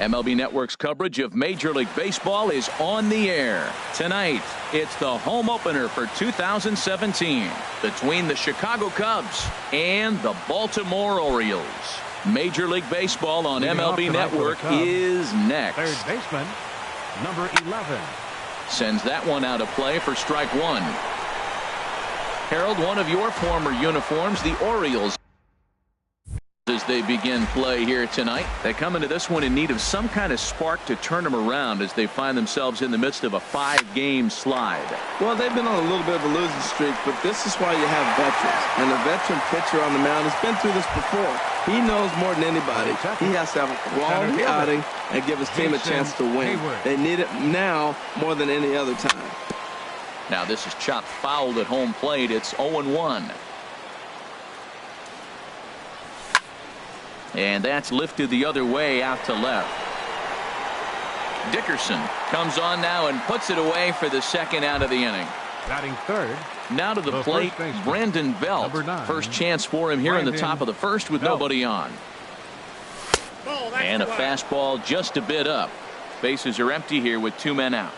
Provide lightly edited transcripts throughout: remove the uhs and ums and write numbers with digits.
MLB Network's coverage of Major League Baseball is on the air. Tonight, it's the home opener for 2017 between the Chicago Cubs and the Baltimore Orioles. Major League Baseball on MLB Network is next. Third baseman, number 11. Sends that one out of play for strike one. Harold, one of your former uniforms, the Orioles, as they begin play here tonight. They come into this one in need of some kind of spark to turn them around as they find themselves in the midst of a 5-game slide. Well, they've been on a little bit of a losing streak, but this is why you have veterans. And a veteran pitcher on the mound has been through this before. He knows more than anybody. He has to have a quality outing and give his team a chance to win. They need it now more than any other time. Now this is chopped foul at home plate. It's 0-1. And that's lifted the other way out to left. Dickerson comes on now and puts it away for the second out of the inning. Batting third. Now to the plate, Brandon Belt. First chance for him here in the top of the first with nobody on. And a fastball just a bit up. Bases are empty here with 2 men out.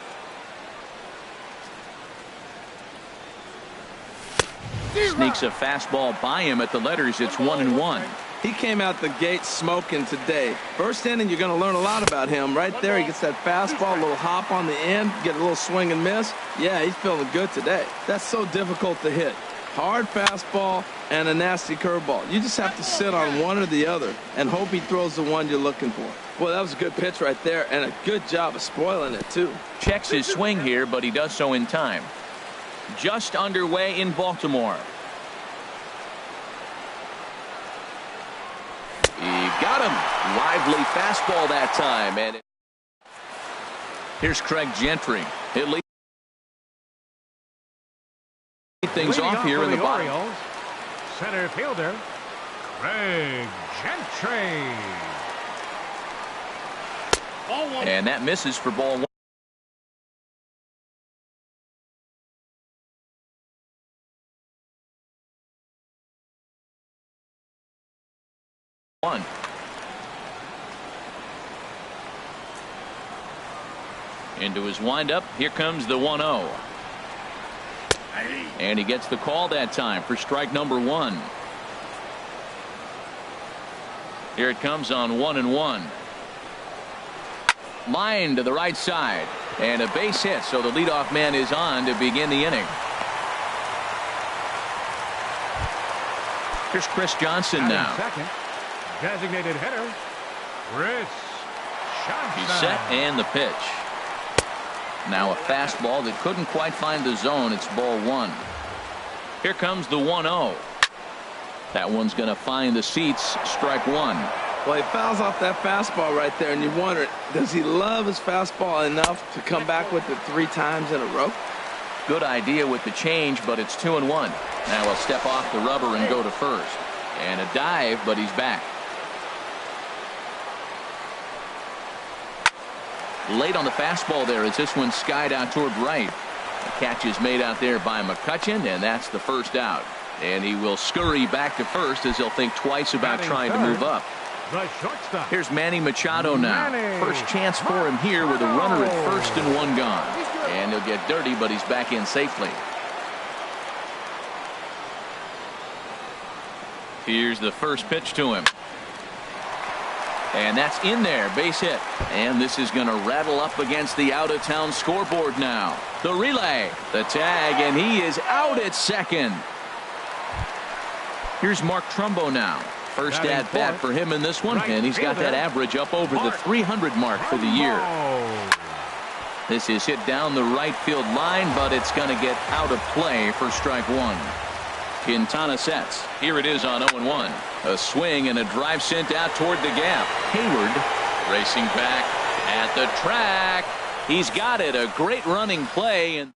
Sneaks a fastball by him at the letters. It's 1-1. He came out the gate smoking today. First inning, you're going to learn a lot about him. Right there, he gets that fastball, a little hop on the end, get a little swing and miss. Yeah, he's feeling good today. That's so difficult to hit. Hard fastball and a nasty curveball. You just have to sit on one or the other and hope he throws the one you're looking for. Boy, that was a good pitch right there, and a good job of spoiling it, too. Checks his swing here, but he does so in time. Just underway in Baltimore. He got him. Lively fastball that time. And here's Craig Gentry. He'll lead things off here in the bottom. Orioles, center fielder, Craig Gentry. And that misses for ball one. Into his windup. Here comes the 1-0. And he gets the call that time for strike number 1. Here it comes on 1-1. Line to the right side. And a base hit, so the leadoff man is on to begin the inning. Here's Chris Johnson now. Second. Designated hitter, Chris Johnson. He's set and the pitch. Now a fastball that couldn't quite find the zone. It's ball 1. Here comes the 1-0. That one's going to find the seats. Strike 1. Well, he fouls off that fastball right there, and you wonder, does he love his fastball enough to come back with it 3 times in a row? Good idea with the change, but it's 2-1. Now he'll step off the rubber and go to first. And a dive, but he's back. Late on the fastball there as this one skied out toward right. The catch is made out there by McCutchen, and that's the first out. And he will scurry back to first as he'll think twice about trying to move up. The shortstop. Here's Manny Machado now. First chance for him here with a runner at first and 1 gone. And he'll get dirty, but he's back in safely. Here's the first pitch to him. And that's in there, base hit. And this is going to rattle up against the out-of-town scoreboard now. The relay, the tag, and he is out at second. Here's Mark Trumbo now. First at bat for him in this one, and he's got that average up over the 300 mark for the year. This is hit down the right field line, but it's going to get out of play for strike 1. Quintana sets. Here it is on 0-1. A swing and a drive sent out toward the gap. Hayward racing back at the track. He's got it. A great running play. And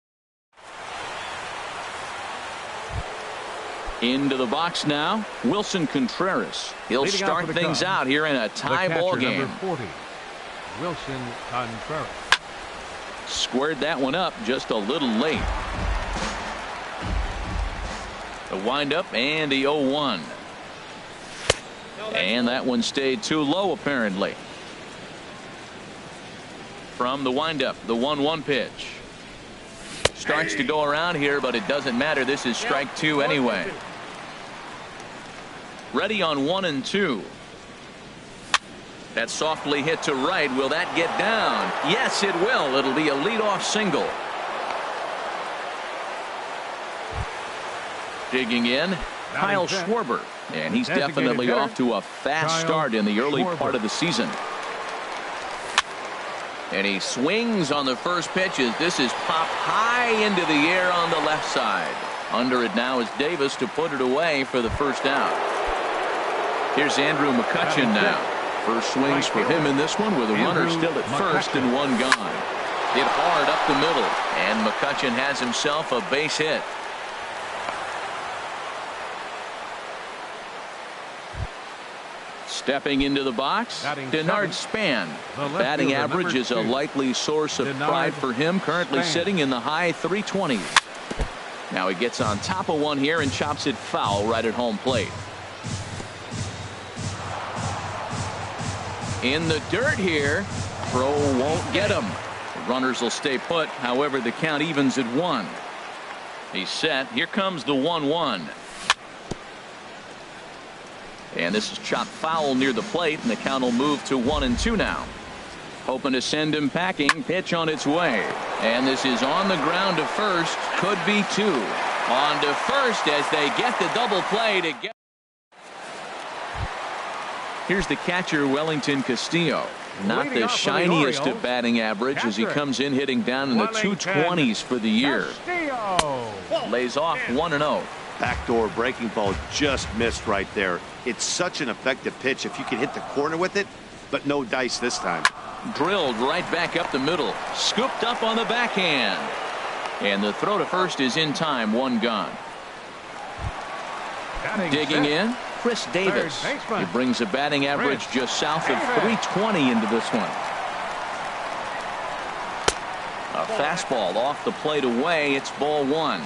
into the box now, Wilson Contreras. He'll start things out here in a tie ball game. Number 40, Wilson Contreras. Squared that one up just a little late. The windup and the 0-1. And that one stayed too low apparently. From the windup, the 1-1 pitch. Starts to go around here, but it doesn't matter. This is strike 2 anyway. Ready on 1-2. That's softly hit to right. Will that get down? Yes, it will. It'll be a leadoff single. Digging in, Kyle Schwarber. And he's definitely off to a fast start in the early part of the season. And he swings on the first pitch as this is popped high into the air on the left side. Under it now is Davis to put it away for the first out. Here's Andrew McCutchen now. First swings for him in this one with a runner still at first and one gone. Hit hard up the middle, and McCutchen has himself a base hit. Stepping into the box, Denard Span. Batting average is a likely source of pride for him, currently sitting in the high 320s. Now he gets on top of one here and chops it foul right at home plate. In the dirt here, throw won't get him. The runners will stay put, however the count evens at 1. He's set. Here comes the 1-1. And this is chopped foul near the plate, and the count will move to 1-2 now. Hoping to send him packing. Pitch on its way. And this is on the ground to first. Could be 2. On to first as they get the double play to get. Here's the catcher, Wellington Castillo. Not the shiniest of batting average as he comes in hitting down in the 220s for the year. Lays off 1-0. Backdoor breaking ball just missed right there. It's such an effective pitch if you can hit the corner with it, but no dice this time. Drilled right back up the middle. Scooped up on the backhand. And the throw to first is in time. One gone. Digging in, Chris Davis. He brings a batting average just south of 320 into this one. A fastball off the plate away. It's ball 1.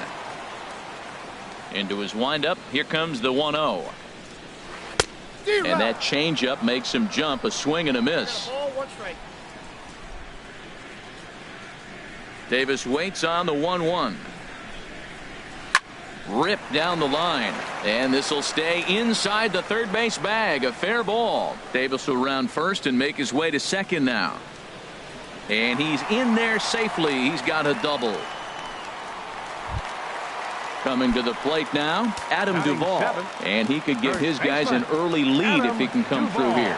Into his windup. Here comes the 1-0. And that changeup makes him jump. A swing and a miss. Davis waits on the 1-1. Ripped down the line. And this will stay inside the third base bag. A fair ball. Davis will round first and make his way to second now. And he's in there safely. He's got a double. Coming to the plate now, Adam Duvall. And he could give his guys an early lead if he can come through here.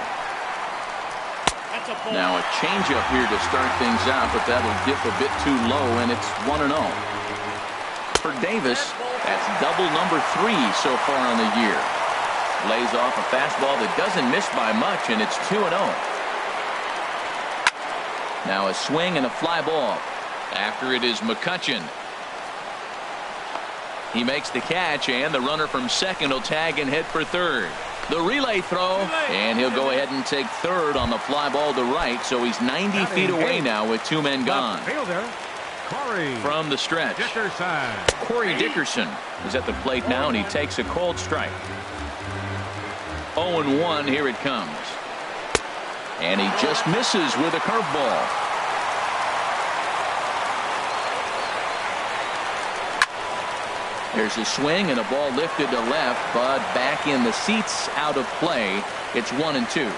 Now a changeup here to start things out, but that'll dip a bit too low, and it's 1-0. For Davis, that's double number 3 so far on the year. Lays off a fastball that doesn't miss by much, and it's 2-0. Now a swing and a fly ball. After it is McCutchen. He makes the catch, and the runner from second will tag and head for third. The relay throw, and he'll go ahead and take third on the fly ball to right, so he's 90 feet away now with 2 men gone. From the stretch, Corey Dickerson is at the plate now, and he takes a cold strike. 0-1, here it comes. And he just misses with a curveball. There's a swing and a ball lifted to left, but back in the seats, out of play. It's 1-2.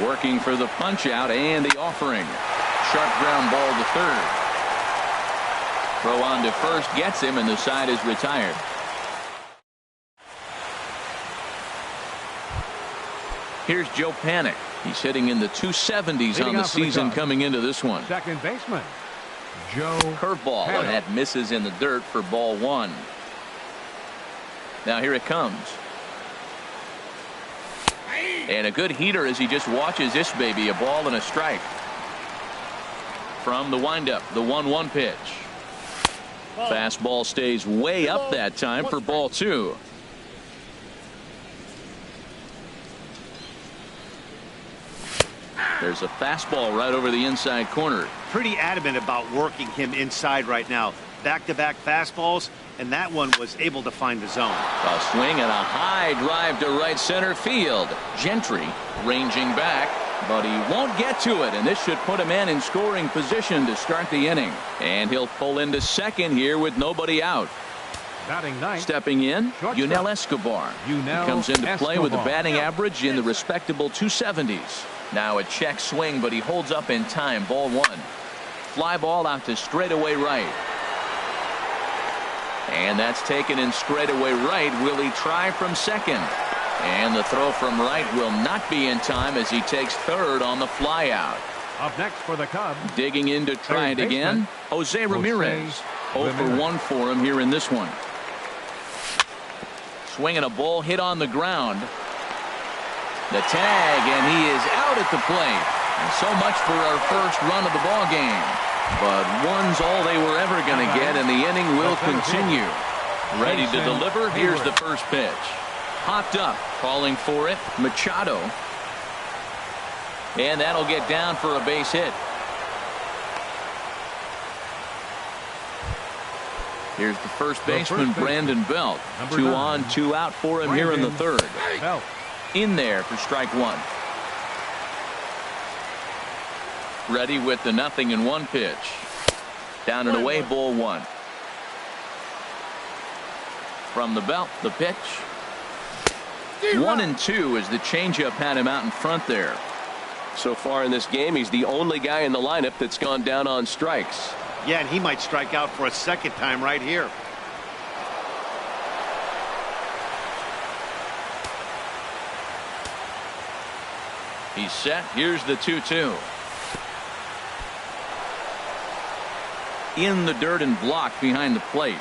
Working for the punch out and the offering. Sharp ground ball to third. Throw on to first gets him, and the side is retired. Here's Joe Panik. He's hitting in the 270s on the season coming into this one. Second baseman, Joe. Curveball, and that misses in the dirt for ball 1. Now here it comes. And a good heater as he just watches this baby. A ball and a strike. From the windup, the 1-1 pitch. Fastball stays way up that time for ball 2. There's a fastball right over the inside corner. Pretty adamant about working him inside right now. Back-to-back fastballs, and that one was able to find the zone. A swing and a high drive to right center field. Gentry ranging back. But he won't get to it, and this should put a man in scoring position to start the inning. And he'll pull into second here with nobody out. Batting ninth. Stepping in, Yunel Escobar. He comes into play with a batting average in the respectable 270s. Now a check swing, but he holds up in time. Ball one. Fly ball out to straightaway right. And that's taken in straightaway right. Will he try from second? And the throw from right will not be in time as he takes third on the fly out. Up next for the Cubs. Digging in to try it again, Jose Ramirez. 0 for 1 for him here in this one. Swinging a ball hit on the ground. The tag, and he is out at the plate. And so much for our first run of the ball game. But one's all they were ever going to get, and the inning will continue. Ready to deliver. Here's the first pitch. Popped up, calling for it, Machado. And that'll get down for a base hit. Here's the first baseman, Brandon Belt. 2 on, 2 out for him here in the third. In there for strike one. Ready with the 0-1 pitch. Down and away, ball one. From the belt, the pitch. 1-2 as the changeup had him out in front there. So far in this game, he's the only guy in the lineup that's gone down on strikes. Yeah, and he might strike out for a second time right here. He's set. Here's the 2-2. In the dirt and blocked behind the plate.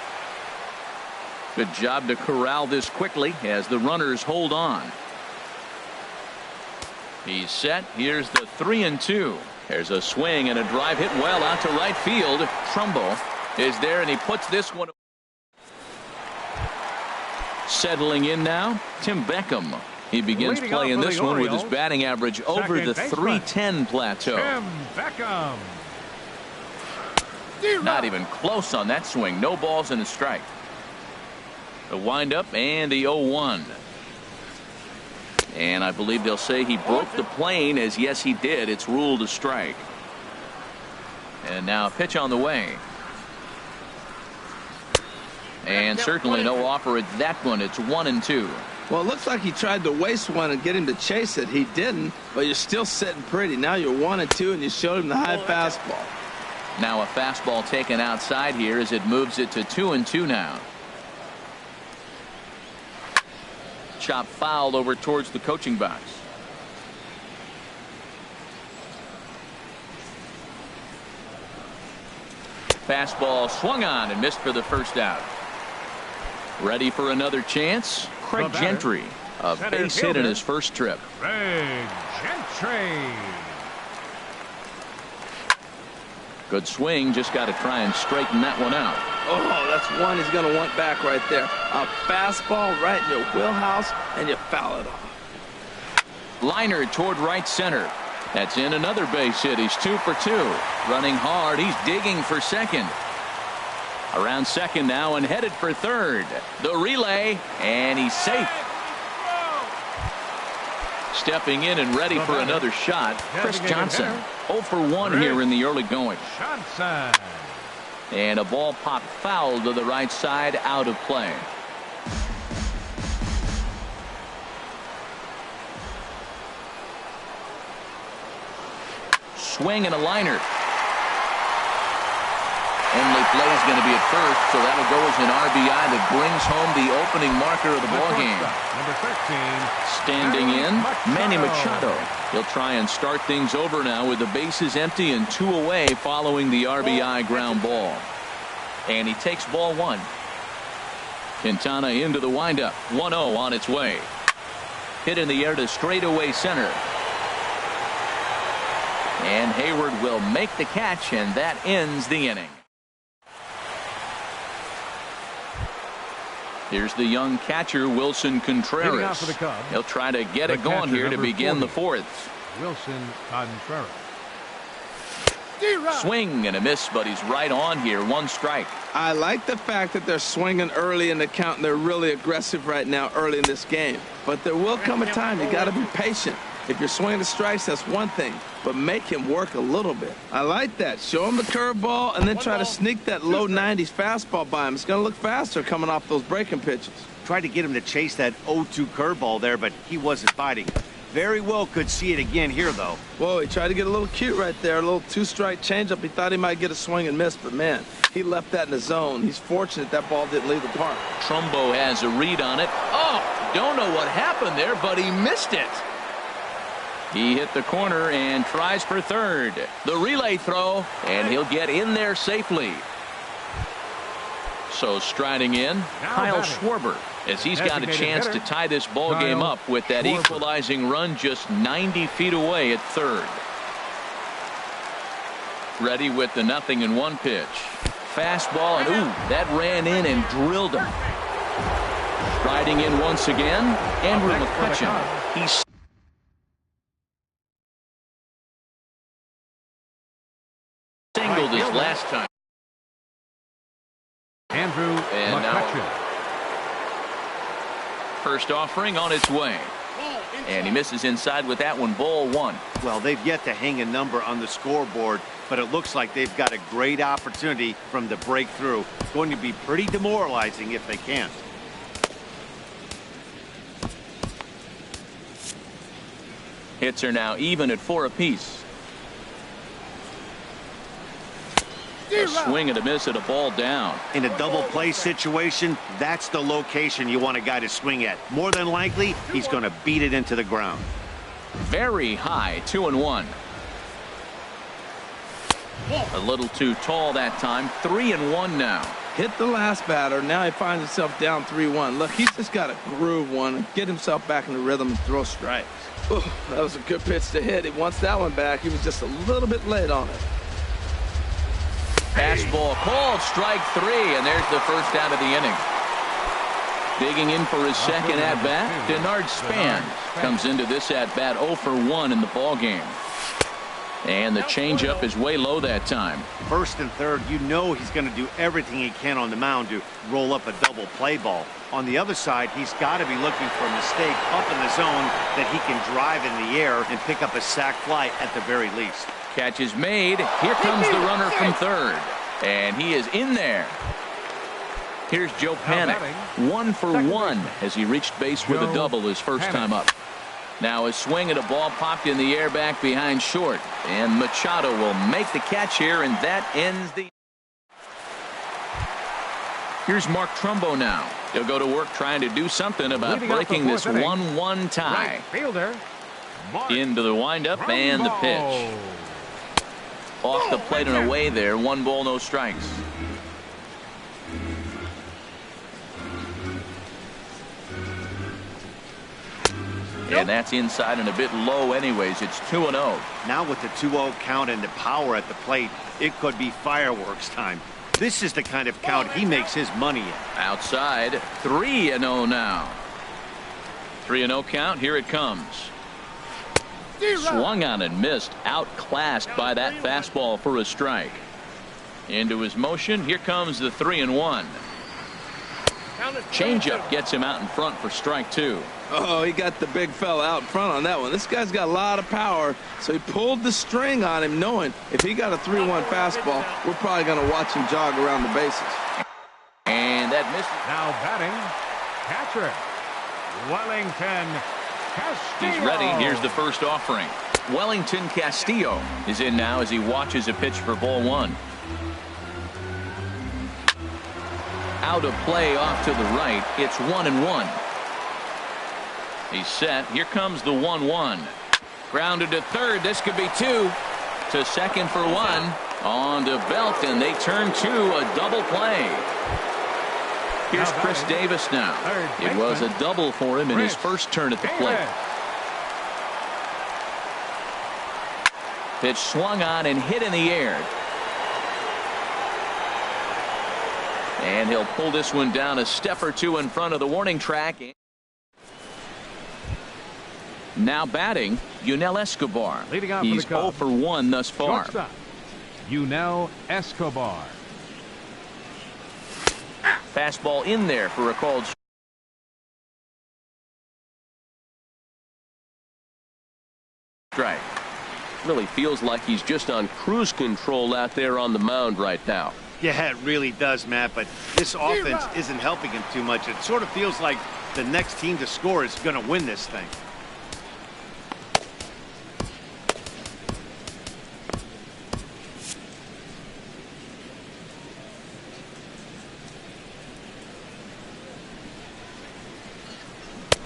Good job to corral this quickly as the runners hold on. He's set. Here's the 3-2. There's a swing and a drive hit well out to right field. Trumbo is there, and he puts this one. Settling in now, Tim Beckham. He begins playing this one with his batting average over the 310 plateau. Tim Beckham. Not even close on that swing. No balls and a strike. The windup and the 0-1. And I believe they'll say he broke the plane, as yes he did. It's ruled a strike. And now a pitch on the way. And certainly no offer at that one. It's 1-2. Well, it looks like he tried to waste one and get him to chase it. He didn't, but you're still sitting pretty. Now you're 1-2, and you showed him the high fastball. Now a fastball taken outside here as it moves it to 2-2 now. Chop fouled over towards the coaching box. Fastball swung on and missed for the first out. Ready for another chance. Craig Gentry, a base hit in his first trip. Craig Gentry. Good swing, just got to try and straighten that one out. Oh, that's one he's going to want back right there. A fastball right in your wheelhouse, and you foul it off. Liner toward right center. That's in another base hit. He's 2 for 2. Running hard. He's digging for second. Around second now and headed for third. The relay, and he's safe. Stepping in and ready for another shot, Chris Johnson. 0 for 1 here in the early going. Johnson. And a ball popped foul to the right side, out of play. Swing and a liner. Only play is going to be at first, so that'll go as an RBI that brings home the opening marker of the ball game. Number 13. Standing in, Manny Machado. He'll try and start things over now with the bases empty and 2 away following the RBI ground ball. And he takes ball one. Quintana into the windup. 1-0 on its way. Hit in the air to straightaway center. And Hayward will make the catch, and that ends the inning. Here's the young catcher, Wilson Contreras. He'll try to get it going here to begin the fourth. Wilson Contreras. Swing and a miss, but he's right on here. 1 strike. I like the fact that they're swinging early in the count, and they're really aggressive right now early in this game. But there will come a time you got to be patient. If you're swinging the strikes, that's one thing, but make him work a little bit. I like that. Show him the curveball and then try to sneak that low 90s fastball by him. It's going to look faster coming off those breaking pitches. Tried to get him to chase that 0-2 curveball there, but he wasn't biting. Very well could see it again here, though. Whoa, he tried to get a little cute right there, a little two-strike changeup. He thought he might get a swing and miss, but man, he left that in the zone. He's fortunate that ball didn't leave the park. Trumbo has a read on it. Oh, don't know what happened there, but he missed it. He hit the corner and tries for third. The relay throw, and he'll get in there safely. So striding in, Kyle Schwarber, as he's got a chance to tie this ball game up with that equalizing run just 90 feet away at third. Ready with the 0-1 pitch. Fastball, and ooh, that ran in and drilled him. Striding in once again, Andrew McCutchen. He's singled his last time. Andrew McCutchen. First offering on its way. And he misses inside with that one, ball one. Well, they've yet to hang a number on the scoreboard, but it looks like they've got a great opportunity from the breakthrough. It's going to be pretty demoralizing if they can't. Hits are now even at 4 apiece. A swing and a miss at a ball down. In a double play situation, that's the location you want a guy to swing at. More than likely, he's going to beat it into the ground. Very high, 2-1. A little too tall that time, 3-1 now. Hit the last batter. Now he finds himself down 3-1. Look, he's just got to groove one and get himself back in the rhythm and throw strikes. Ooh, that was a good pitch to hit. He wants that one back. He was just a little bit late on it. Fastball called, strike 3, and there's the first out of the inning. Digging in for his second at-bat, Denard Span comes into this at-bat 0 for 1 in the ballgame. And the changeup is way low that time. First and third, you know he's going to do everything he can on the mound to roll up a double play ball. On the other side, he's got to be looking for a mistake up in the zone that he can drive in the air and pick up a sac fly at the very least. Catch is made. Here comes the runner from third. And he is in there. Here's Joe Panik. 1 for 1 as he reached base with a double his first time up. Now a swing at a ball popped in the air back behind short. And Machado will make the catch here, and that ends the... Here's Mark Trumbo now. He'll go to work trying to do something about breaking this 1-1 tie. Into the windup and the pitch. Off the plate and away there. 1 ball, no strikes. And that's inside and a bit low anyways. It's 2-0. Now with the 2-0 count and the power at the plate, it could be fireworks time. This is the kind of count he makes his money in. Outside, 3-0 now. 3-0 count. Here it comes. Swung on and missed. Outclassed by that fastball for a strike. Into his motion. Here comes the 3-1. Changeup gets him out in front for strike 2. Oh, he got the big fella out in front on that one. This guy's got a lot of power, so he pulled the string on him, knowing if he got a 3-1 fastball, we're probably going to watch him jog around the bases. And that missed. Now batting, catcher, Wellington Castillo. He's ready. Here's the first offering. Wellington Castillo is in now as he watches a pitch for ball 1. Out of play off to the right. It's 1-1. He's set. Here comes the 1-1. Grounded to third. This could be 2. To second for 1. On to Belt, and they turn to a double play. Here's Chris Davis now. It was a double for him in his first turn at the plate. Pitch swung on and hit in the air. And he'll pull this one down a step or 2 in front of the warning track. Now batting, Yunel Escobar. He's 0 for 1 thus far. Yunel Escobar. Fastball in there for a called Strike. Really feels like he's just on cruise control out there on the mound right now. Yeah, it really does, Matt, but this offense isn't helping him too much. It sort of feels like the next team to score is going to win this thing.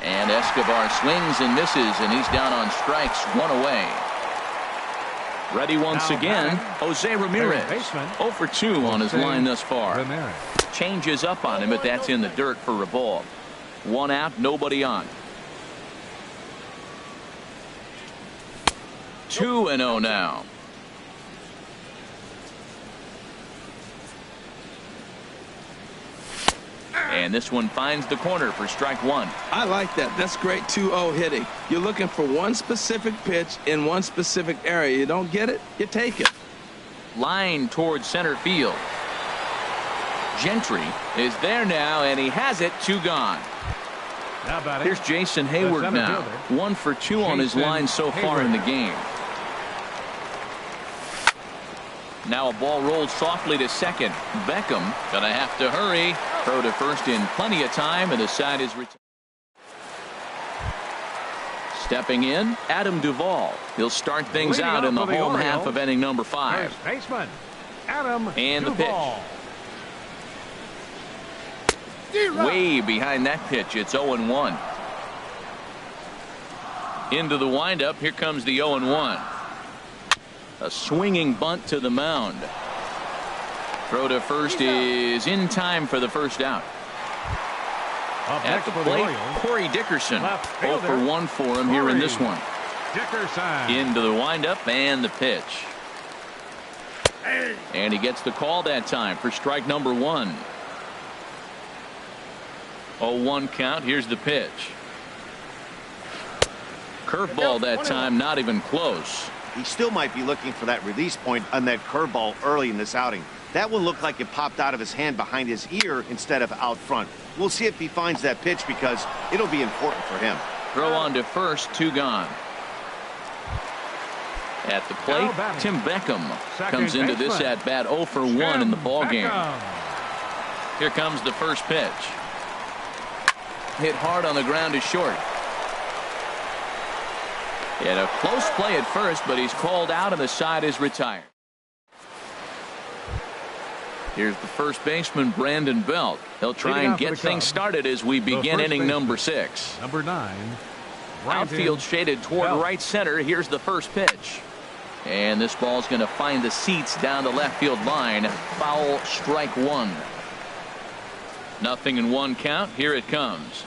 And Escobar swings and misses, and he's down on strikes, one away. Ready once again, Jose Ramirez. 0 for 2 on his line thus far. Changes up on him, but that's in the dirt for a ball. 1 out, nobody on. 2-0 now. And this one finds the corner for strike 1. I like that. That's great 2-0 hitting. You're looking for one specific pitch in one specific area. You don't get it, you take it. Line towards center field. Gentry is there now, and he has it. 2 gone. Here's Jason Hayward now. 1 for 2 on his line so far in the game. Now a ball rolled softly to second. Beckham gonna have to hurry. Throw to first in plenty of time, and the side is retired. Stepping in, Adam Duvall. He'll start things out in the home half of inning number 5. Baseman Adam and the Duvall. pitch. Way behind that pitch. It's 0-1. Into the windup. Here comes the 0-1. A swinging bunt to the mound. Throw to first is in time for the first out. At the plate, Corey Dickerson. 0 for 1 for him here in this one. Dickerson. Into the windup and the pitch. And he gets the call that time for strike number 1. 0-1 count. Here's the pitch. Curveball that time, not even close. He still might be looking for that release point on that curveball early in this outing. That one looked like it popped out of his hand behind his ear instead of out front. We'll see if he finds that pitch because it'll be important for him. Throw on to first, 2 gone. At the plate, Tim Beckham comes into this at bat 0 for 1 in the ball game. Here comes the first pitch. Hit hard on the ground to short. And a close play at first, but he's called out and the side is retired. Here's the first baseman, Brandon Belt. He'll try and get things started as we begin inning number 6. Number 9. Outfield shaded toward right center. Here's the first pitch. And this ball's going to find the seats down the left field line. Foul, strike 1. 0-1 count. Here it comes.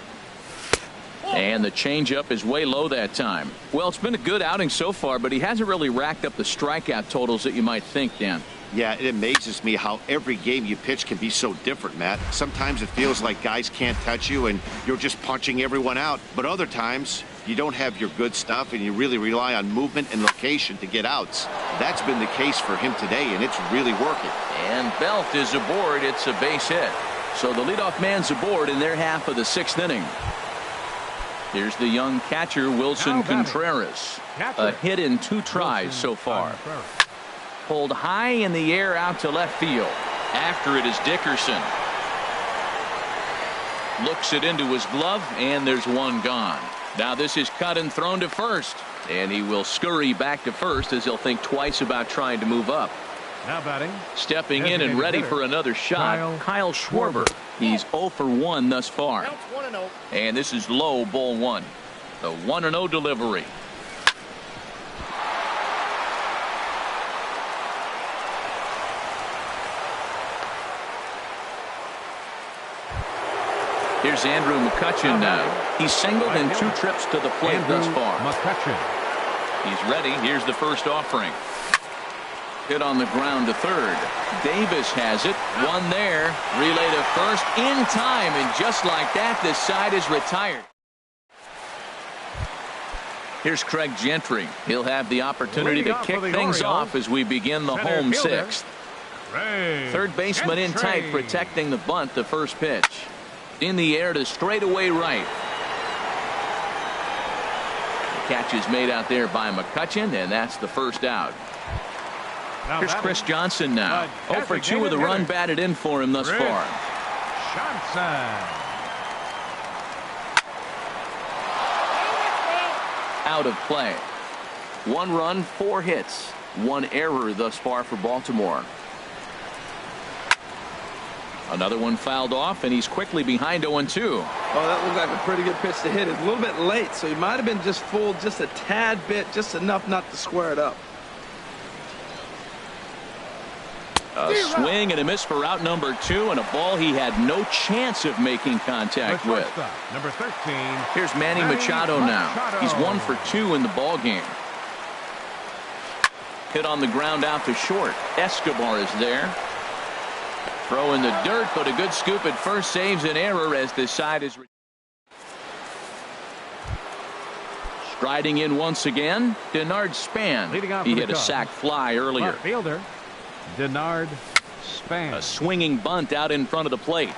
And the changeup is way low that time. Well, it's been a good outing so far, but he hasn't really racked up the strikeout totals that you might think, Dan. Yeah, it amazes me how every game you pitch can be so different, Matt. Sometimes it feels like guys can't touch you and you're just punching everyone out. But other times, you don't have your good stuff and you really rely on movement and location to get outs. That's been the case for him today, and it's really working. And Belt is aboard. It's a base hit. So the leadoff man's aboard in their half of the 6th inning. Here's the young catcher, Wilson Contreras. A hit in 2 tries so far. Pulled high in the air out to left field. After it is Dickerson. Looks it into his glove, and there's 1 gone. Now this is cut and thrown to first. And he will scurry back to first as he'll think twice about trying to move up. Now batting. Stepping in and ready for another shot, Kyle Schwarber. He's 0 for 1 thus far. And this is low, ball 1. The 1-0 delivery. Here's Andrew McCutchen now. He's singled in 2 trips to the plate thus far. He's ready. Here's the first offering. Hit on the ground to third. Davis has it. 1 there. Relay to first in time, and just like that, this side is retired. Here's Craig Gentry. He'll have the opportunity to kick things off as we begin the home 6th. Third baseman in tight, protecting the bunt. The first pitch. In the air to straightaway right. Catch is made out there by McCutchen, and that's the first out. Here's Chris Johnson now. 0 for 2 with a run batted in for him thus far. Johnson. Out of play. 1 run, 4 hits. 1 error thus far for Baltimore. Another one fouled off, and he's quickly behind 0-2. Oh, that looked like a pretty good pitch to hit. It's a little bit late, so he might have been just fooled just a tad bit, just enough not to square it up. A swing and a miss for out number 2, and a ball he had no chance of making contact with. Number 13. Here's Manny Machado now. He's 1 for 2 in the ball game. Hit on the ground out to short. Escobar is there. Throw in the dirt, but a good scoop at first saves an error as the side is striding in once again. Denard Span. He hit a sac fly earlier. Left fielder Denard Span. A swinging bunt out in front of the plate.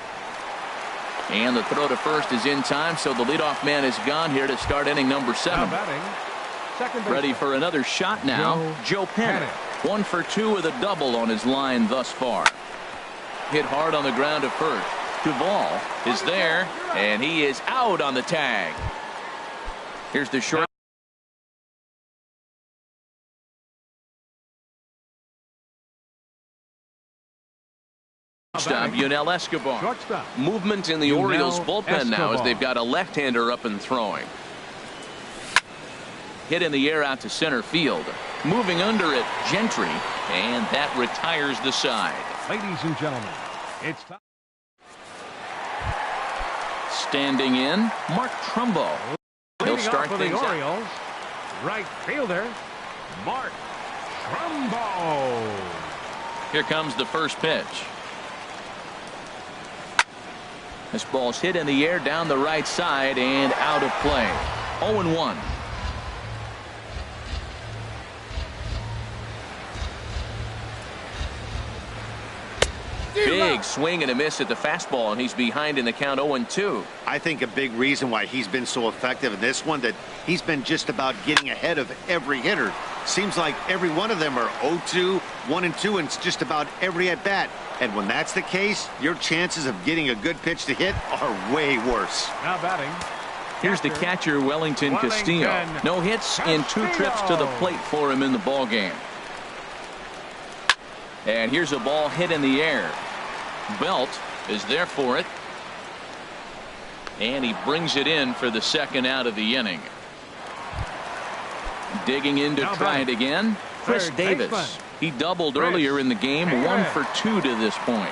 And the throw to first is in time, so the leadoff man is gone here to start inning number 7. Now batting, second ready for another shot now. Joe Pennant. 1 for 2 with a double on his line thus far. Hit hard on the ground to first. Duvall is there, and he is out on the tag. Here's the short. Shortstop Yunel Escobar. Shortstop. Movement in the Orioles bullpen now as they've got a left-hander up and throwing. Hit in the air out to center field. Moving under it, Gentry, and that retires the side. Ladies and gentlemen, it's time. Standing in, Mark Trumbo. He'll start things out. Orioles, right fielder, Mark Trumbo. Here comes the first pitch. This ball's hit in the air down the right side and out of play. 0-1. Big swing and a miss at the fastball, and he's behind in the count 0-2. I think a big reason why he's been so effective in this one, that he's been just about getting ahead of every hitter. Seems like every one of them are 0-2, 1-2, and it's just about every at bat. And when that's the case, your chances of getting a good pitch to hit are way worse. Now batting. Here's the catcher, Wellington Castillo. No hits in 2 trips to the plate for him in the ball game. And here's a ball hit in the air. Belt is there for it. And he brings it in for the second out of the inning. Digging in to try it again. Chris Davis. He doubled earlier in the game. 1 for 2 to this point.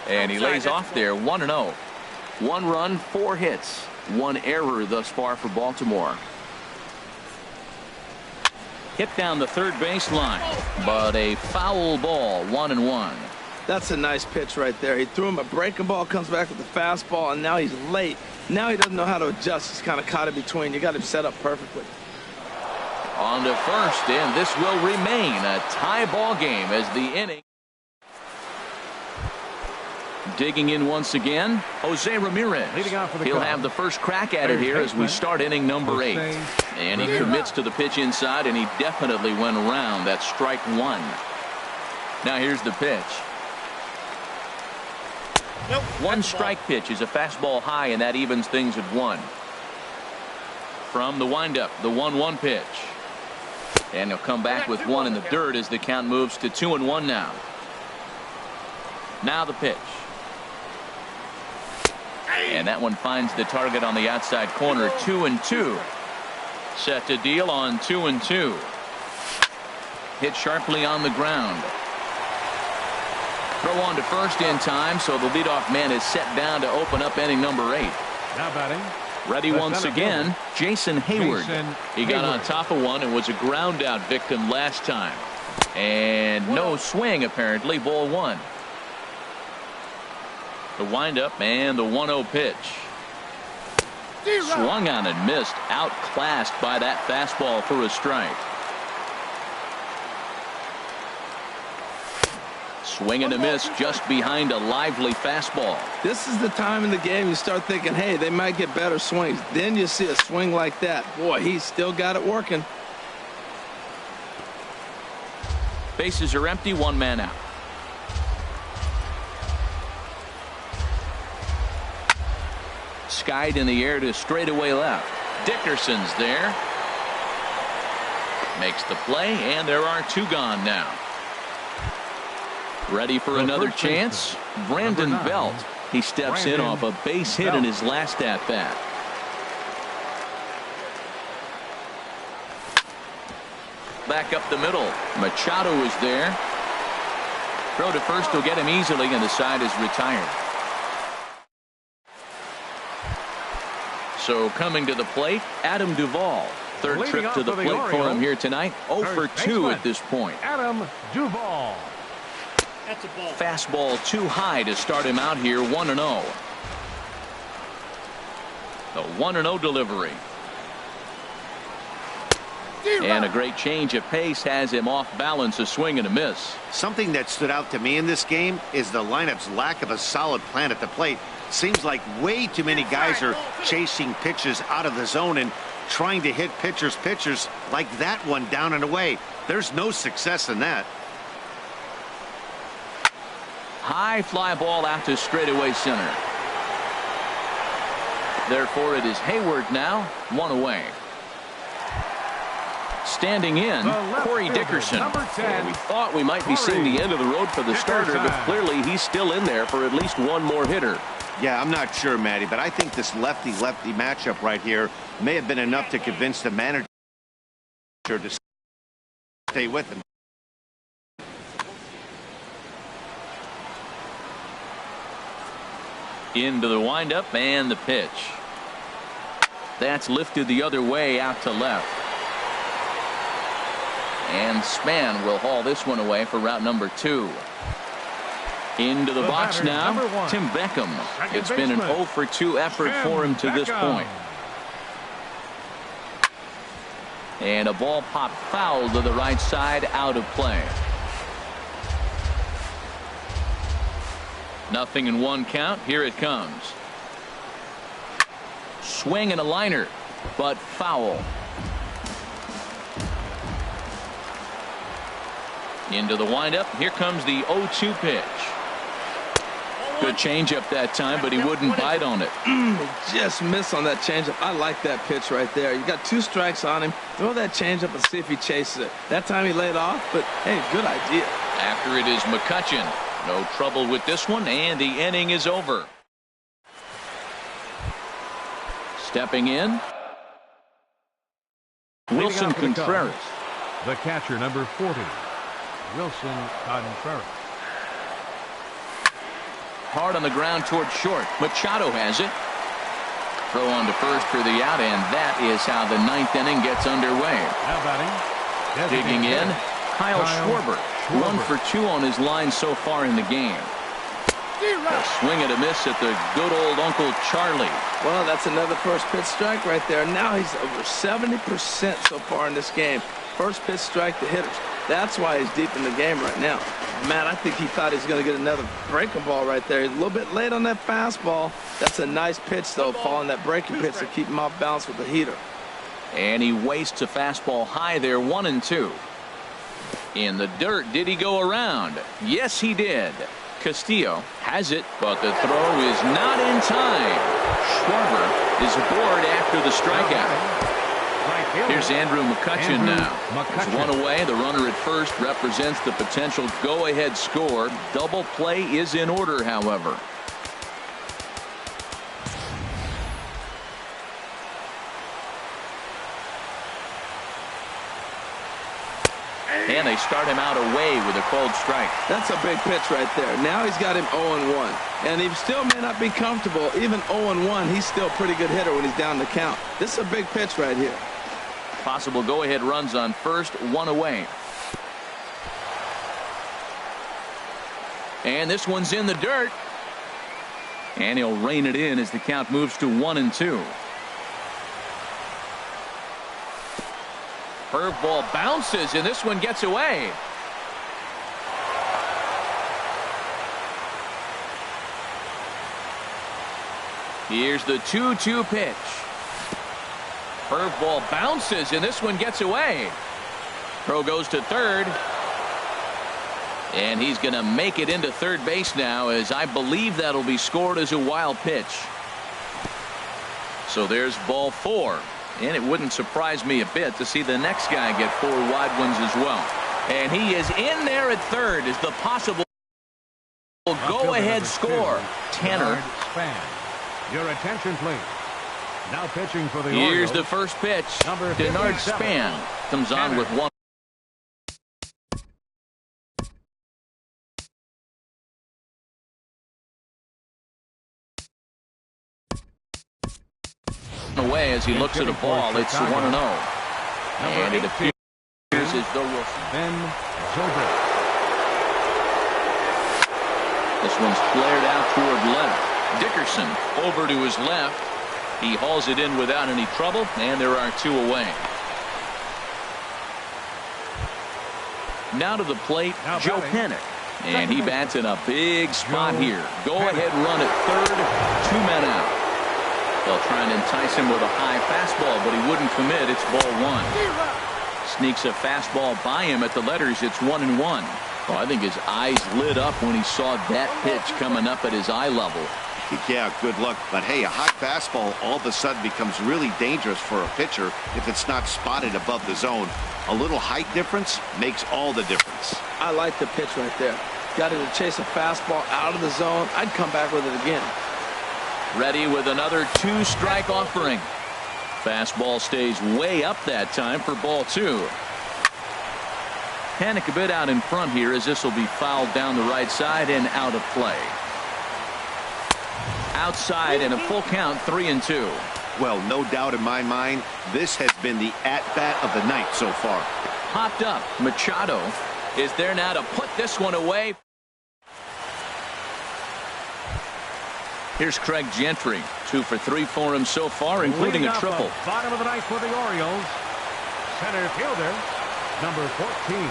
And he lays off there. 1-0. 1 run, 4 hits. 1 error thus far for Baltimore. Hit down the third baseline, but a foul ball. 1-1. That's a nice pitch right there. He threw him a breaking ball, comes back with the fastball, and now he's late. Now he doesn't know how to adjust. He's kind of caught in between. You got him set up perfectly. On to first, and this will remain a tie ball game as the inning. Digging in once again, Jose Ramirez. He'll have the first crack at it here as we start inning number 8. And he commits to the pitch inside, and he definitely went around. That's strike 1. Now here's the pitch. One strike pitch is a fastball high, and that evens things at 1. From the windup, the 1-1 pitch. And he'll come back with 1 in the dirt as the count moves to 2-1 now. Now the pitch. And that one finds the target on the outside corner. 2-2. Set to deal on 2-2. Hit sharply on the ground. Throw on to first in time, so the leadoff man is set down to open up inning number 8. Now batting. Ready once again, Jason Hayward. He got on top of one and was a ground out victim last time. And no swing apparently. Ball 1. The windup and the 1-0 pitch. Swung on and missed. Outclassed by that fastball for a strike. Swing and a miss just behind a lively fastball. This is the time in the game you start thinking, hey, they might get better swings. Then you see a swing like that. Boy, he's still got it working. Bases are empty, one man out. Skied in the air to straightaway left. Dickerson's there. Makes the play, and there are two gone now. Ready for another chance? Brandon Belt. He steps in off a base hit in his last at-bat. Back up the middle. Machado is there. Throw to first will get him easily, and the side is retired. So coming to the plate, Adam Duvall. Third trip to the plate for him here tonight. 0 for 2 at this point. Adam Duvall. That's a ball. Fastball too high to start him out here, 1-0. The 1-0 delivery. And a great change of pace has him off balance, a swing and a miss. Something that stood out to me in this game is the lineup's lack of a solid plan at the plate. Seems like way too many guys are chasing pitches out of the zone and trying to hit pitchers like that one down and away. There's no success in that. High fly ball out to straightaway center. Therefore, it is Hayward now, one away. Standing in, Corey Dickerson. And we thought we might be seeing the end of the road for the starter, but clearly he's still in there for at least one more hitter. Yeah, I'm not sure, Matty, but I think this lefty-lefty matchup right here may have been enough to convince the manager to stay with him. Into the windup and the pitch. That's lifted the other way out to left. And Span will haul this one away for route number 2. Into the box now, Tim Beckham. It's been an 0 for 2 effort for him to this point. And a ball popped foul to the right side, out of play. 0-1 count. Here it comes. Swing and a liner, but foul. Into the windup. Here comes the 0-2 pitch. Good changeup that time, but he wouldn't bite on it. Just miss on that changeup. I like that pitch right there. You got 2 strikes on him. Throw that changeup and see if he chases it. That time he laid off, but hey, good idea. After it is McCutchen. No trouble with this one, and the inning is over. Stepping in, Wilson Contreras. The catcher, number 40, Wilson Contreras. Hard on the ground toward short. Machado has it. Throw on to first for the out, and that is how the 9th inning gets underway. Now batting. Digging in, Kyle Schwarber. 1 for 2 on his line so far in the game. A swing and a miss at the good old Uncle Charlie. Well, that's another first pitch strike right there. Now he's over 70% so far in this game. First pitch strike to hitters. That's why he's deep in the game right now. Man, I think he thought he was going to get another breaking ball right there. He's a little bit late on that fastball. That's a nice pitch, though, following that breaking pitch to keep him off balance with the heater. And he wastes a fastball high there, 1-2. In the dirt, did he go around? Yes, he did. Castillo has it, but the throw is not in time. Schwarber is aboard after the strikeout. Here's Andrew McCutchen now. There's one away. The runner at first represents the potential go-ahead score. Double play is in order, however. And they start him out away with a cold strike. That's a big pitch right there. Now he's got him 0-1. And he still may not be comfortable. Even 0-1, he's still a pretty good hitter when he's down the count. This is a big pitch right here. Possible go-ahead runs on first, 1 away. And this one's in the dirt. And he'll rein it in as the count moves to 1-2. Curveball bounces, and this one gets away. Here's the 2-2 pitch. Curveball bounces, and this one gets away. Throw goes to third. And he's going to make it into third base now, as I believe that'll be scored as a wild pitch. So there's ball 4. And it wouldn't surprise me a bit to see the next guy get 4 wide ones as well. And he is in there at third as the possible go-ahead score. Tanner. Your attention, please. Now pitching for the Here's Orioles. the first pitch. Number Denard 57. Span comes on with 1 away as he looks at a ball. It's 1-0. And it appears as though Wilson. Ben Zobrist. This one's flared out toward left. Dickerson over to his left. He hauls it in without any trouble, and there are 2 away. Now to the plate, Joe Panik. And he bats in a big spot here. Go ahead run at third, 2 men out. They'll try and entice him with a high fastball, but he wouldn't commit. It's ball 1. Sneaks a fastball by him at the letters. It's 1-1. Well, I think his eyes lit up when he saw that pitch coming up at his eye level. Yeah, good luck. But hey, a high fastball all of a sudden becomes really dangerous for a pitcher if it's not spotted above the zone. A little height difference makes all the difference. I like the pitch right there. Got him to chase a fastball out of the zone. I'd come back with it again. Ready with another 2-strike offering. Fastball stays way up that time for ball 2. Panik a bit out in front here as this will be fouled down the right side and out of play. Outside and a full count, 3-2. Well, no doubt in my mind, this has been the at-bat of the night so far. Popped up. Machado is there now to put this one away. Here's Craig Gentry. 2 for 3 for him so far, including a triple. Bottom of the ninth for the Orioles. Center fielder, number 14.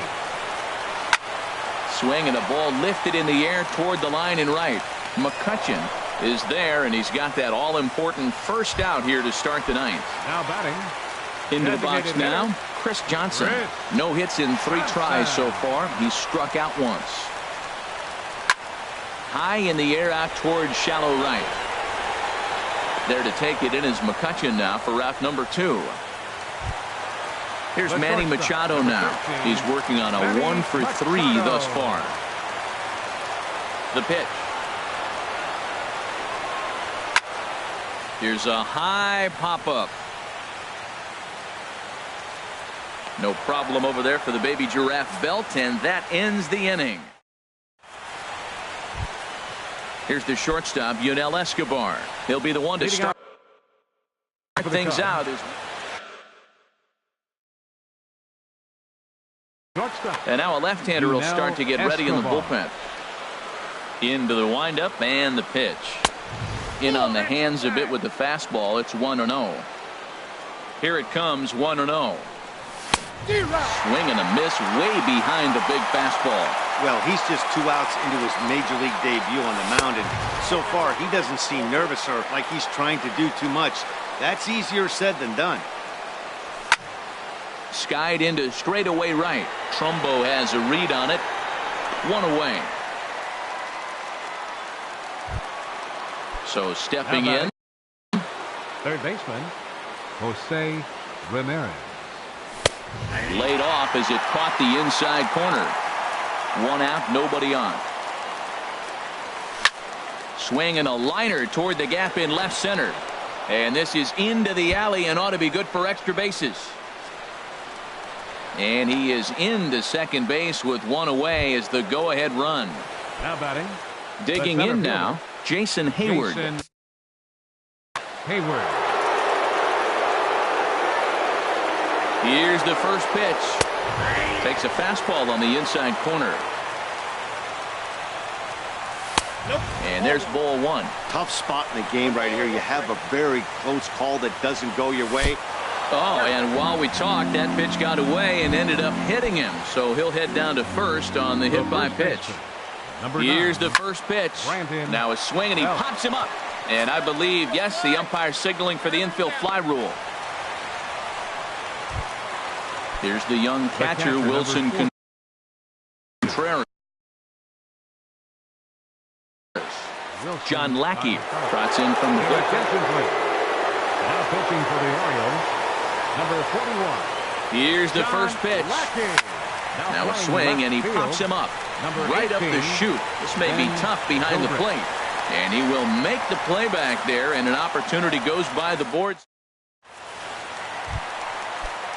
Swing and a ball lifted in the air toward the line and right. McCutchen is there, and he's got that all-important first out here to start the ninth. Now batting. Into the box now, Chris Johnson. No hits in 3 tries so far. He's struck out once. High in the air out towards shallow right. There to take it in is McCutchen now for route number 2. Here's Manny Machado now. He's working on a 1 for 3 thus far. The pitch. Here's a high pop-up. No problem over there for the baby giraffe belt, and that ends the inning. Here's the shortstop, Yunel Escobar. He'll be the one to start things out. And now a left-hander will start to get ready in the bullpen. Into the windup and the pitch. In on the hands a bit with the fastball. It's 1-0. Here it comes, 1-0. Swing and a miss way behind the big fastball. Well, he's just 2 outs into his major league debut on the mound, and so far he doesn't seem nervous or like he's trying to do too much. That's easier said than done. Skied into straightaway right. Trumbo has a read on it. 1 away. So stepping in. Third baseman, Jose Ramirez. Laid off as it caught the inside corner. 1 out, nobody on. Swing and a liner toward the gap in left center. And this is into the alley and ought to be good for extra bases. And he is into second base with 1 away as the go-ahead run. Now batting. Digging in now, Jason Hayward. Here's the first pitch. Takes a fastball on the inside corner. And there's ball 1. Tough spot in the game right here. You have a very close call that doesn't go your way. Oh, and while we talked, that pitch got away and ended up hitting him. So he'll head down to first on the hit by pitch. Here's the first pitch. Now a swing, and he pops him up. And I believe, yes, the umpire signaling for the infield fly rule. Here's the young catcher, Wilson Contreras. John Lackey trots in from the foot. Now pitching for the Orioles, number 41. Here's the first pitch. Now a swing, and he pops him up right up the chute. This may be tough behind the plate. And he will make the play back there, and an opportunity goes by the boards.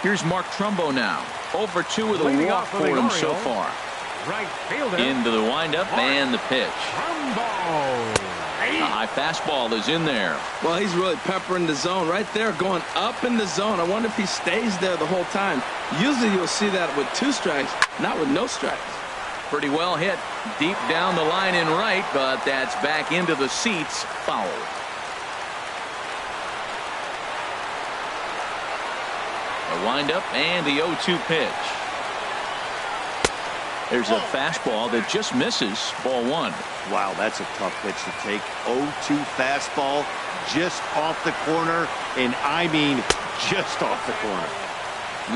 Here's Mark Trumbo now. 0 for 2 with a walk for him so far. Right fielder. Into the windup and the pitch. A high fastball is in there. Well, he's really peppering the zone right there, going up in the zone. I wonder if he stays there the whole time. Usually you'll see that with 2 strikes, not with no strikes. Pretty well hit deep down the line in right, but that's back into the seats. Foul. A windup and the 0-2 pitch. There's a fastball that just misses. Ball 1. Wow, that's a tough pitch to take. 0-2 fastball just off the corner, and I mean just off the corner.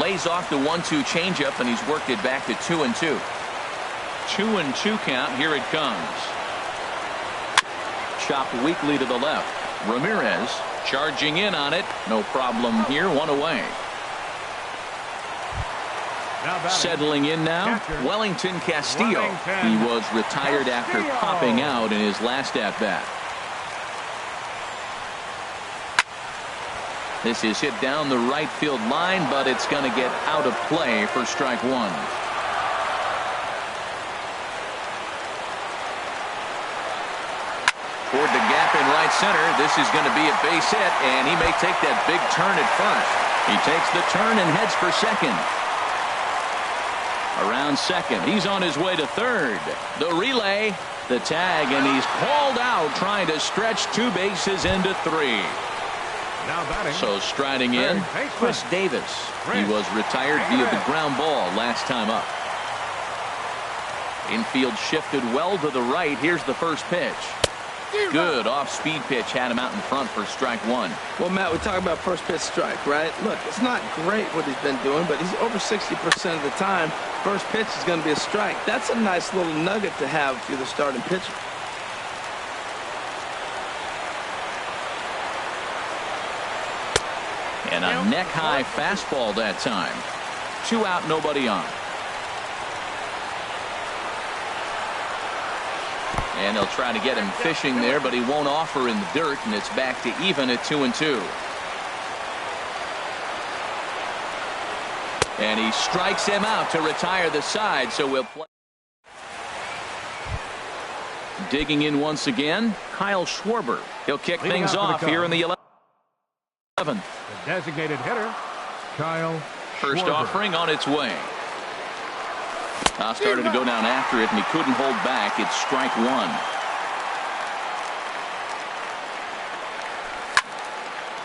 Lays off the 1-2 changeup, and he's worked it back to 2-2. 2-2 count. Here it comes. Chopped weakly to the left. Ramirez charging in on it. No problem here. 1 away. Settling in now, Wellington Castillo. He was retired after popping out in his last at-bat. This is hit down the right field line, but it's going to get out of play for strike 1. Toward the gap in right center. This is going to be a base hit, and he may take that big turn at first. He takes the turn and heads for second. Around second. He's on his way to third. The relay, the tag, and he's called out trying to stretch 2 bases into 3. Now batting. So striding in, Chris Davis. He was retired via the ground ball last time up. Infield shifted well to the right. Here's the first pitch. Good off-speed pitch, had him out in front for strike 1. Well, Matt, we talk about first pitch strike, right? Look, it's not great what he's been doing, but he's over 60% of the time. First pitch is going to be a strike. That's a nice little nugget to have if you're the starting pitcher. And a neck-high fastball that time. 2 out, nobody on. And they'll try to get him fishing there, but he won't offer in the dirt, and it's back to even at 2-2. And he strikes him out to retire the side, so we'll play. Digging in once again, Kyle Schwarber. He'll kick things off here in the 11th. The designated hitter, Kyle First Schwarber. offering on its way. Started to go down after it, and he couldn't hold back. It's strike 1.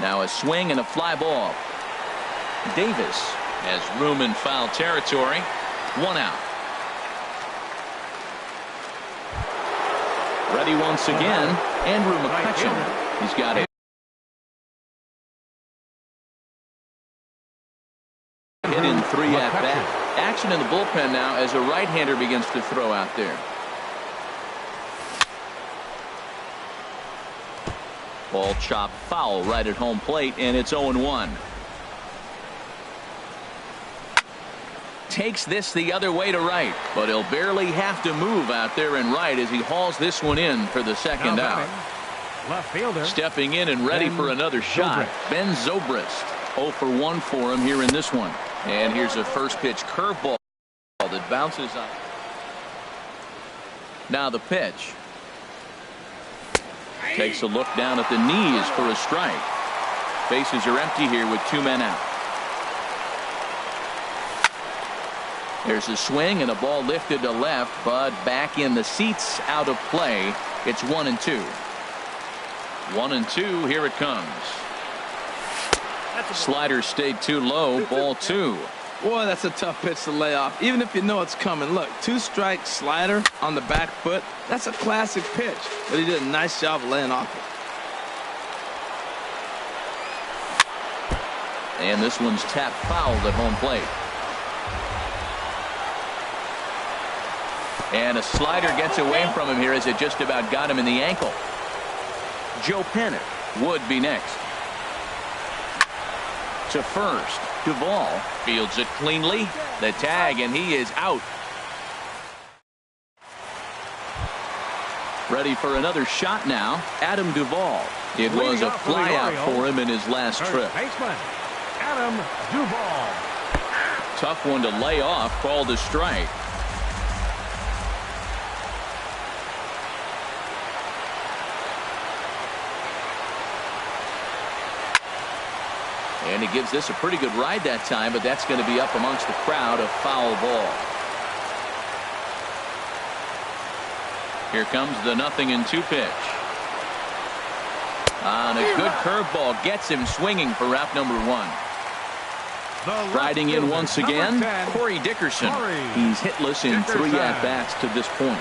Now a swing and a fly ball. Davis has room in foul territory. 1 out. Ready once again. Andrew McCutcheon. He's got it. Hit in 3 at bat. Action in the bullpen now as a right-hander begins to throw out there. Ball chopped foul right at home plate, and it's 0-1. Takes this the other way to right, but he'll barely have to move out there in right as he hauls this one in for the second out. Left fielder. Stepping in and ready for another shot. Ben Zobrist. 0 for 1 for him here in this one. And here's a first pitch curveball that bounces up. Now the pitch. Takes a look down at the knees for a strike. Bases are empty here with 2 men out. There's a swing and a ball lifted to left, but back in the seats, out of play. It's 1-2. 1-2. Here it comes. Slider stayed too low. Ball 2. Boy, that's a tough pitch to lay off, even if you know it's coming. Look, 2-strike slider on the back foot. That's a classic pitch, but he did a nice job of laying off it. And this one's tapped fouled at home plate. And a slider gets away from him here as it just about got him in the ankle. Joe Pennick would be next. To first, Duvall fields it cleanly. The tag, and he is out. Ready for another shot now, Adam Duvall. It was a flyout for him in his last trip. Baseman, Adam Duvall. Tough one to lay off, called a strike. And he gives this a pretty good ride that time, but that's going to be up amongst the crowd, a foul ball. Here comes the 0-2 pitch. And a good curveball gets him swinging for route number 1. Riding in once again, Corey Dickerson. He's hitless in 3 at-bats to this point.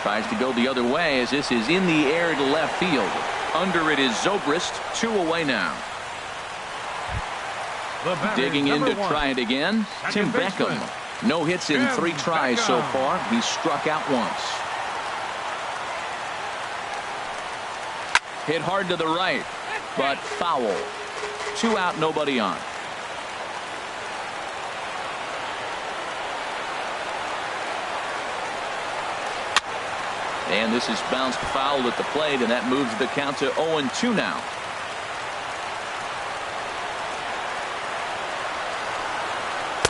Tries to go the other way as this is in the air to left field. Under it is Zobrist, 2 away now. Digging in to try it again, Tim Beckham. No hits in 3 tries so far. He's struck out once. Hit hard to the right, but foul. 2 out, nobody on. And this is bounced foul at the plate, and that moves the count to 0-2 now.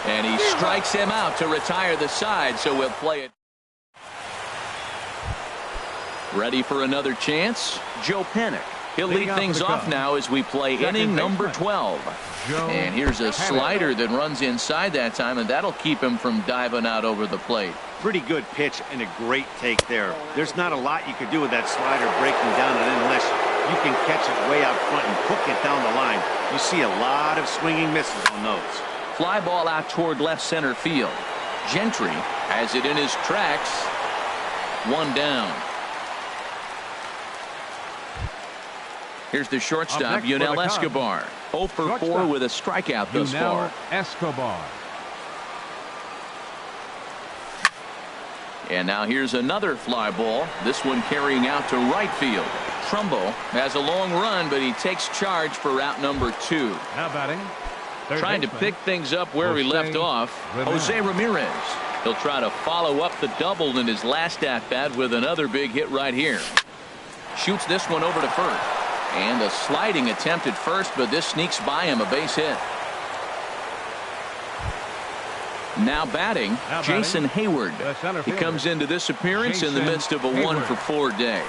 And he strikes him out to retire the side, so we'll play it. Ready for another chance, Joe Pennick. He'll lead things off now as we play inning number 12. And here's a slider that runs inside that time, and that'll keep him from diving out over the plate. Pretty good pitch and a great take there. There's not a lot you could do with that slider breaking down, and unless you can catch it way out front and hook it down the line, you see a lot of swinging misses on those. Fly ball out toward left center field. Gentry has it in his tracks. 1 down. Here's the shortstop, Yunel Escobar. 0 for 4 with a strikeout thus far. Escobar. And now here's another fly ball. This one carrying out to right field. Trumbo has a long run, but he takes charge for route number 2. Now batting. Trying to pick things up where he left off. Jose Ramirez. He'll try to follow up the double in his last at-bat with another big hit right here. Shoots this one over to first. And a sliding attempt at first, but this sneaks by him, a base hit. Now batting, Jason Hayward. He comes into this appearance in the midst of a 1 for 4 day.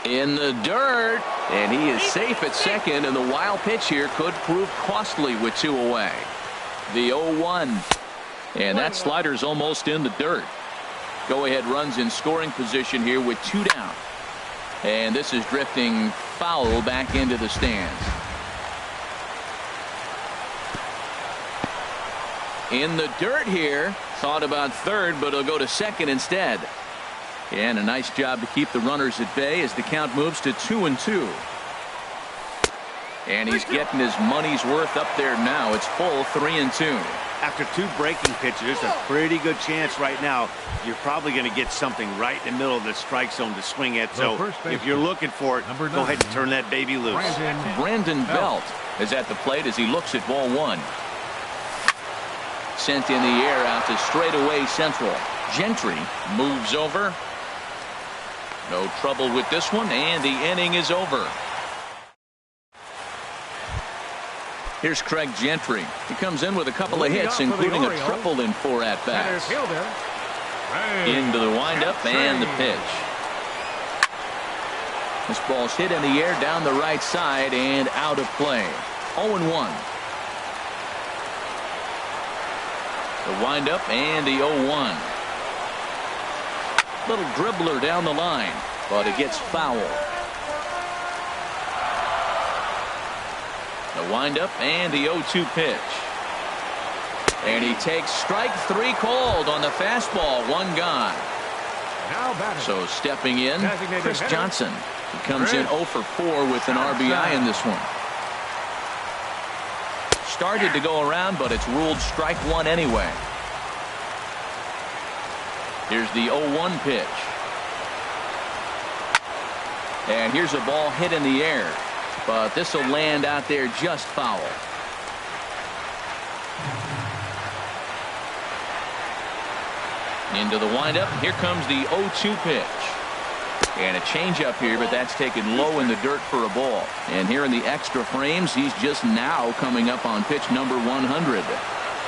In the dirt, and he is safe at second, and the wild pitch here could prove costly with 2 away. The 0-1, and that slider's almost in the dirt. Go-ahead runs in scoring position here with 2 down, and this is drifting foul back into the stands. In the dirt here, thought about third, but he'll go to second instead. And a nice job to keep the runners at bay as the count moves to 2-2. And he's getting his money's worth up there now. It's full 3-2. After 2 breaking pitches, there's a pretty good chance right now you're probably going to get something right in the middle of the strike zone to swing at. So if you're looking for it, go ahead and turn that baby loose. Brandon Belt is at the plate as he looks at ball 1. Sent in the air out to straightaway central. Gentry moves over. No trouble with this one, and the inning is over. Here's Craig Gentry. He comes in with a couple of hits, including a triple in 4 at-bats. Into the windup and the pitch. This ball's hit in the air down the right side and out of play. 0-1. The windup and the 0-1. Little dribbler down the line, but it gets foul. The windup and the 0-2 pitch. And he takes strike 3 called on the fastball. 1 gone. So stepping in, Chris Johnson. He comes in 0 for 4 with an RBI in this one. Started to go around, but it's ruled strike one anyway. Here's the 0-1 pitch. And here's a ball hit in the air, but this will land out there just foul. Into the windup. Here comes the 0-2 pitch. And a changeup here, but that's taken low in the dirt for a ball. And here in the extra frames, he's just now coming up on pitch number 100.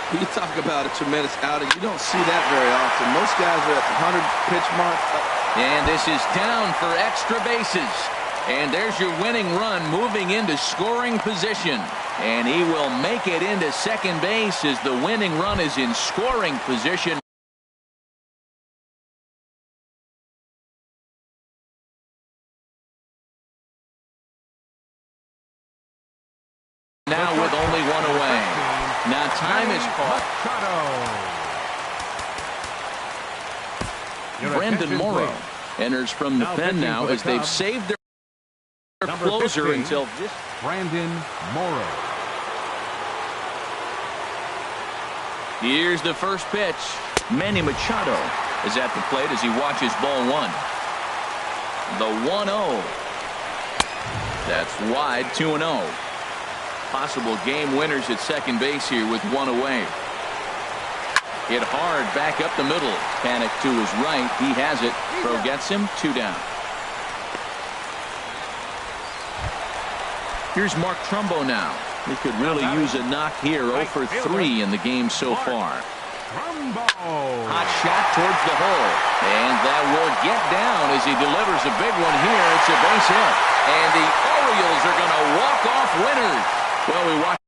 You talk about a tremendous outing. You don't see that very often. Most guys are at the 100-pitch mark. And this is down for extra bases. And there's your winning run moving into scoring position. And he will make it into second base as the winning run is in scoring position. Now with only one away. Now time is caught. Brandon Morrow enters from the pen now as they've saved their closer until this. Brandon Morrow. Here's the first pitch. Manny Machado is at the plate as he watches ball one. The 1-0. That's wide, 2-0. Possible game winners at second base here with one away. Hit hard back up the middle. Panic to his right. He has it. Throw gets him. 2 down. Here's Mark Trumbo now. He could really use a knock here. 0 for 3 in the game so far. Hot shot towards the hole. And that will get down as he delivers a big one here. It's a base hit. And the Orioles are going to walk off winners. Well, we watch